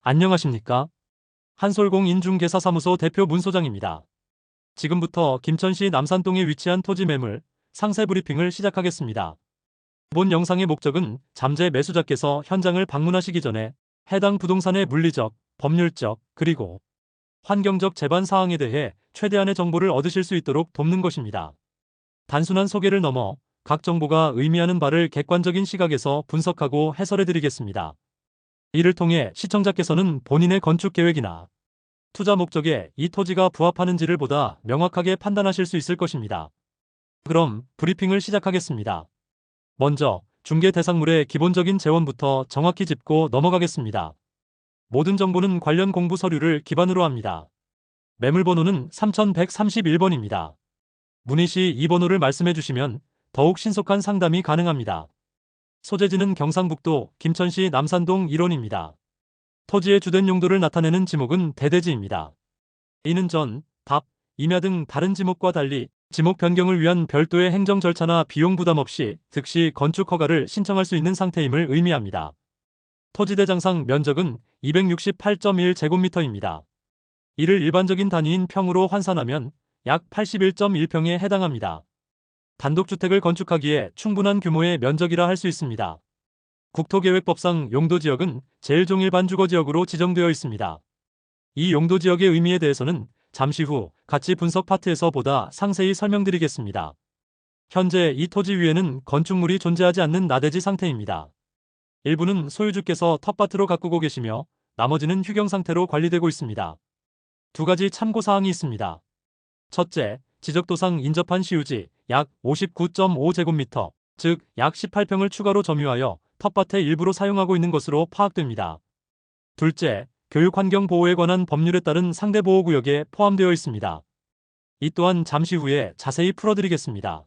안녕하십니까? 한솔공 인중개사사무소 대표 문소장입니다. 지금부터 김천시 남산동에 위치한 토지 매물 상세 브리핑을 시작하겠습니다. 본 영상의 목적은 잠재 매수자께서 현장을 방문하시기 전에 해당 부동산의 물리적, 법률적, 그리고 환경적 제반 사항에 대해 최대한의 정보를 얻으실 수 있도록 돕는 것입니다. 단순한 소개를 넘어 각 정보가 의미하는 바를 객관적인 시각에서 분석하고 해설해드리겠습니다. 이를 통해 시청자께서는 본인의 건축 계획이나 투자 목적에 이 토지가 부합하는지를 보다 명확하게 판단하실 수 있을 것입니다. 그럼 브리핑을 시작하겠습니다. 먼저 중개 대상물의 기본적인 재원부터 정확히 짚고 넘어가겠습니다. 모든 정보는 관련 공부 서류를 기반으로 합니다. 매물번호는 3131번입니다. 문의 시 이 번호를 말씀해 주시면 더욱 신속한 상담이 가능합니다. 소재지는 경상북도 김천시 남산동 1원입니다. 토지의 주된 용도를 나타내는 지목은 대대지입니다. 이는 전, 답, 임야 등 다른 지목과 달리 지목 변경을 위한 별도의 행정 절차나 비용 부담 없이 즉시 건축 허가를 신청할 수 있는 상태임을 의미합니다. 토지 대장상 면적은 268.1제곱미터입니다. 이를 일반적인 단위인 평으로 환산하면 약 81.1평에 해당합니다. 단독주택을 건축하기에 충분한 규모의 면적이라 할 수 있습니다. 국토계획법상 용도지역은 제1종일반주거지역으로 지정되어 있습니다. 이 용도지역의 의미에 대해서는 잠시 후 가치 분석 파트에서 보다 상세히 설명드리겠습니다. 현재 이 토지 위에는 건축물이 존재하지 않는 나대지 상태입니다. 일부는 소유주께서 텃밭으로 가꾸고 계시며 나머지는 휴경 상태로 관리되고 있습니다. 두 가지 참고사항이 있습니다. 첫째, 지적도상 인접한 시유지 약 59.5제곱미터, 즉 약 18평을 추가로 점유하여 텃밭의 일부로 사용하고 있는 것으로 파악됩니다. 둘째, 교육환경보호에 관한 법률에 따른 상대보호구역에 포함되어 있습니다. 이 또한 잠시 후에 자세히 풀어드리겠습니다.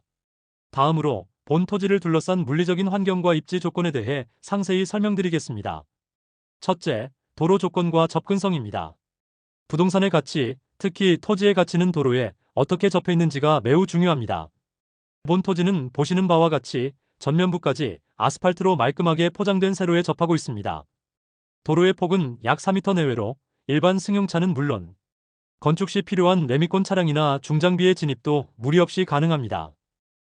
다음으로 본 토지를 둘러싼 물리적인 환경과 입지 조건에 대해 상세히 설명드리겠습니다. 첫째, 도로 조건과 접근성입니다. 부동산의 가치, 특히 토지의 가치는 도로에 어떻게 접해 있는지가 매우 중요합니다. 본 토지는 보시는 바와 같이 전면부까지 아스팔트로 말끔하게 포장된 세로에 접하고 있습니다. 도로의 폭은 약 4m 내외로 일반 승용차는 물론 건축 시 필요한 레미콘 차량이나 중장비의 진입도 무리 없이 가능합니다.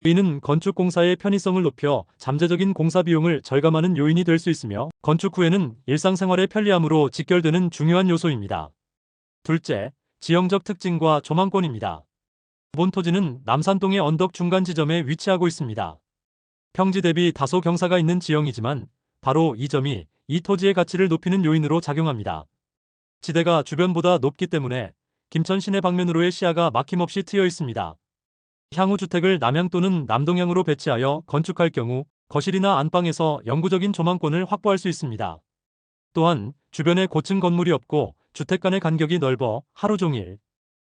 이는 건축공사의 편의성을 높여 잠재적인 공사 비용을 절감하는 요인이 될 수 있으며 건축 후에는 일상생활의 편리함으로 직결되는 중요한 요소입니다. 둘째, 지형적 특징과 조망권입니다. 본 토지는 남산동의 언덕 중간 지점에 위치하고 있습니다. 평지 대비 다소 경사가 있는 지형이지만 바로 이 점이 이 토지의 가치를 높이는 요인으로 작용합니다. 지대가 주변보다 높기 때문에 김천 시내 방면으로의 시야가 막힘없이 트여 있습니다. 향후 주택을 남향 또는 남동향으로 배치하여 건축할 경우 거실이나 안방에서 영구적인 조망권을 확보할 수 있습니다. 또한 주변에 고층 건물이 없고 주택 간의 간격이 넓어 하루 종일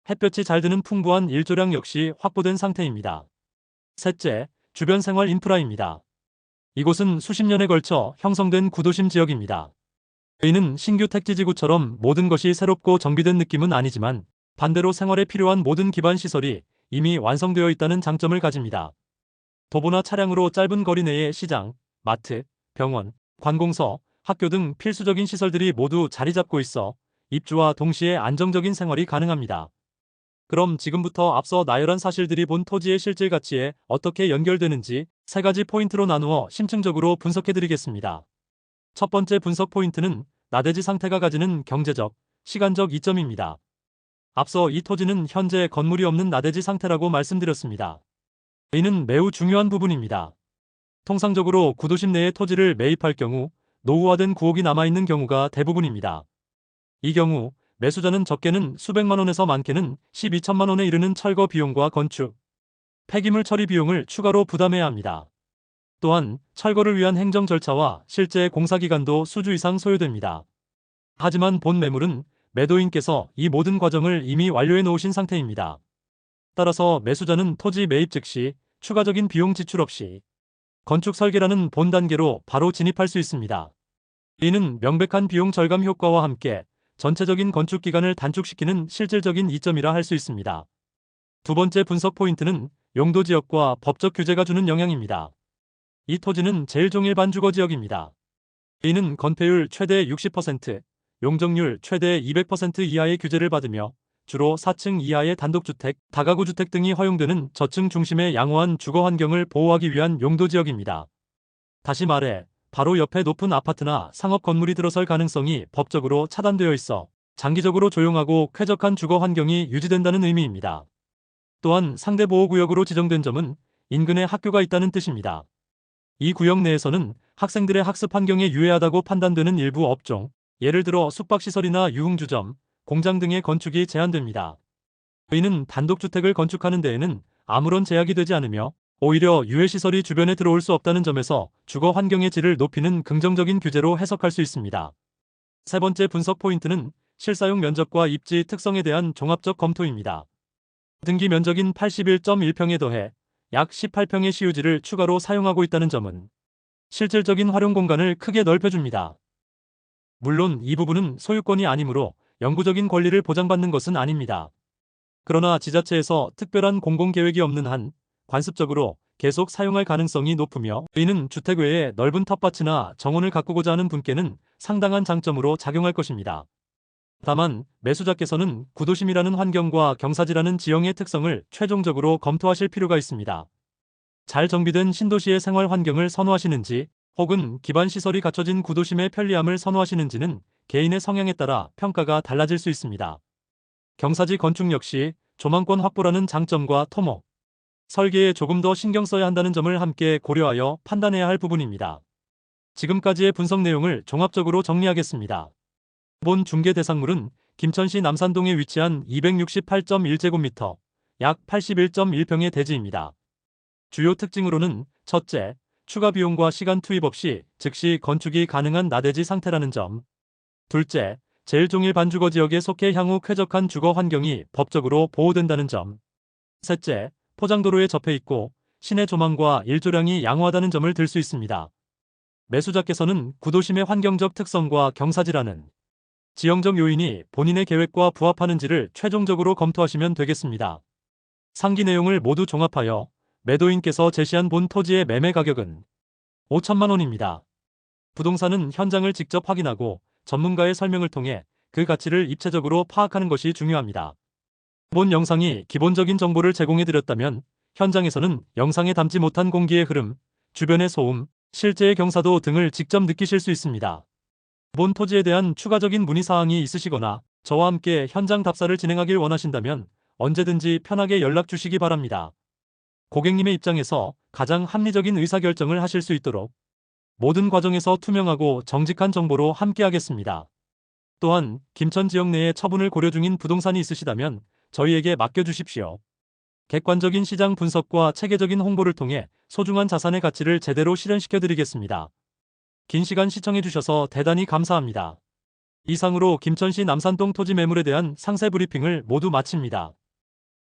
햇볕이 잘 드는 풍부한 일조량 역시 확보된 상태입니다. 셋째, 주변 생활 인프라입니다. 이곳은 수십 년에 걸쳐 형성된 구도심 지역입니다. 이는 신규 택지지구처럼 모든 것이 새롭고 정비된 느낌은 아니지만 반대로 생활에 필요한 모든 기반 시설이 이미 완성되어 있다는 장점을 가집니다. 도보나 차량으로 짧은 거리 내에 시장, 마트, 병원, 관공서, 학교 등 필수적인 시설들이 모두 자리 잡고 있어 입주와 동시에 안정적인 생활이 가능합니다. 그럼 지금부터 앞서 나열한 사실들이 본 토지의 실질 가치에 어떻게 연결되는지 세 가지 포인트로 나누어 심층적으로 분석해드리겠습니다. 첫 번째 분석 포인트는 나대지 상태가 가지는 경제적, 시간적 이점입니다. 앞서 이 토지는 현재 건물이 없는 나대지 상태라고 말씀드렸습니다. 이는 매우 중요한 부분입니다. 통상적으로 구도심 내의 토지를 매입할 경우 노후화된 구옥이 남아있는 경우가 대부분입니다. 이 경우 매수자는 적게는 수백만 원에서 많게는 12천만 원에 이르는 철거 비용과 건축, 폐기물 처리 비용을 추가로 부담해야 합니다. 또한 철거를 위한 행정 절차와 실제 공사 기간도 수주 이상 소요됩니다. 하지만 본 매물은 매도인께서 이 모든 과정을 이미 완료해 놓으신 상태입니다. 따라서 매수자는 토지 매입 즉시 추가적인 비용 지출 없이 건축 설계라는 본 단계로 바로 진입할 수 있습니다. 이는 명백한 비용 절감 효과와 함께 전체적인 건축 기간을 단축시키는 실질적인 이점이라 할 수 있습니다. 두 번째 분석 포인트는 용도지역과 법적 규제가 주는 영향입니다. 이 토지는 제1종일반주거지역입니다. 이는 건폐율 최대 60%, 용적률 최대 200% 이하의 규제를 받으며 주로 4층 이하의 단독주택, 다가구 주택 등이 허용되는 저층 중심의 양호한 주거 환경을 보호하기 위한 용도지역입니다. 다시 말해 바로 옆에 높은 아파트나 상업 건물이 들어설 가능성이 법적으로 차단되어 있어 장기적으로 조용하고 쾌적한 주거 환경이 유지된다는 의미입니다. 또한 상대보호구역으로 지정된 점은 인근에 학교가 있다는 뜻입니다. 이 구역 내에서는 학생들의 학습 환경에 유해하다고 판단되는 일부 업종, 예를 들어 숙박시설이나 유흥주점, 공장 등의 건축이 제한됩니다. 이는 단독주택을 건축하는 데에는 아무런 제약이 되지 않으며 오히려 유해시설이 주변에 들어올 수 없다는 점에서 주거 환경의 질을 높이는 긍정적인 규제로 해석할 수 있습니다. 세 번째 분석 포인트는 실사용 면적과 입지 특성에 대한 종합적 검토입니다. 등기 면적인 81.1평에 더해 약 18평의 시유지를 추가로 사용하고 있다는 점은 실질적인 활용 공간을 크게 넓혀줍니다. 물론 이 부분은 소유권이 아니므로 영구적인 권리를 보장받는 것은 아닙니다. 그러나 지자체에서 특별한 공공계획이 없는 한 관습적으로 계속 사용할 가능성이 높으며 이는 주택 외에 넓은 텃밭이나 정원을 가꾸고자 하는 분께는 상당한 장점으로 작용할 것입니다. 다만 매수자께서는 구도심이라는 환경과 경사지라는 지형의 특성을 최종적으로 검토하실 필요가 있습니다. 잘 정비된 신도시의 생활 환경을 선호하시는지 혹은 기반 시설이 갖춰진 구도심의 편리함을 선호하시는지는 개인의 성향에 따라 평가가 달라질 수 있습니다. 경사지 건축 역시 조망권 확보라는 장점과 토목, 설계에 조금 더 신경 써야 한다는 점을 함께 고려하여 판단해야 할 부분입니다. 지금까지의 분석 내용을 종합적으로 정리하겠습니다. 본 중개 대상물은 김천시 남산동에 위치한 268.1제곱미터, 약 81.1평의 대지입니다. 주요 특징으로는 첫째, 추가 비용과 시간 투입 없이 즉시 건축이 가능한 나대지 상태라는 점. 둘째, 제1종일 반주거 지역에 속해 향후 쾌적한 주거 환경이 법적으로 보호된다는 점. 셋째, 포장도로에 접해 있고 시내 조망과 일조량이 양호하다는 점을 들 수 있습니다. 매수자께서는 구도심의 환경적 특성과 경사지라는 지형적 요인이 본인의 계획과 부합하는지를 최종적으로 검토하시면 되겠습니다. 상기 내용을 모두 종합하여 매도인께서 제시한 본 토지의 매매 가격은 5천만 원입니다. 부동산은 현장을 직접 확인하고 전문가의 설명을 통해 그 가치를 입체적으로 파악하는 것이 중요합니다. 본 영상이 기본적인 정보를 제공해드렸다면 현장에서는 영상에 담지 못한 공기의 흐름, 주변의 소음, 실제의 경사도 등을 직접 느끼실 수 있습니다. 본 토지에 대한 추가적인 문의사항이 있으시거나 저와 함께 현장 답사를 진행하길 원하신다면 언제든지 편하게 연락 주시기 바랍니다. 고객님의 입장에서 가장 합리적인 의사결정을 하실 수 있도록 모든 과정에서 투명하고 정직한 정보로 함께하겠습니다. 또한 김천 지역 내에 처분을 고려 중인 부동산이 있으시다면 저희에게 맡겨주십시오. 객관적인 시장 분석과 체계적인 홍보를 통해 소중한 자산의 가치를 제대로 실현시켜드리겠습니다. 긴 시간 시청해주셔서 대단히 감사합니다. 이상으로 김천시 남산동 토지 매물에 대한 상세 브리핑을 모두 마칩니다.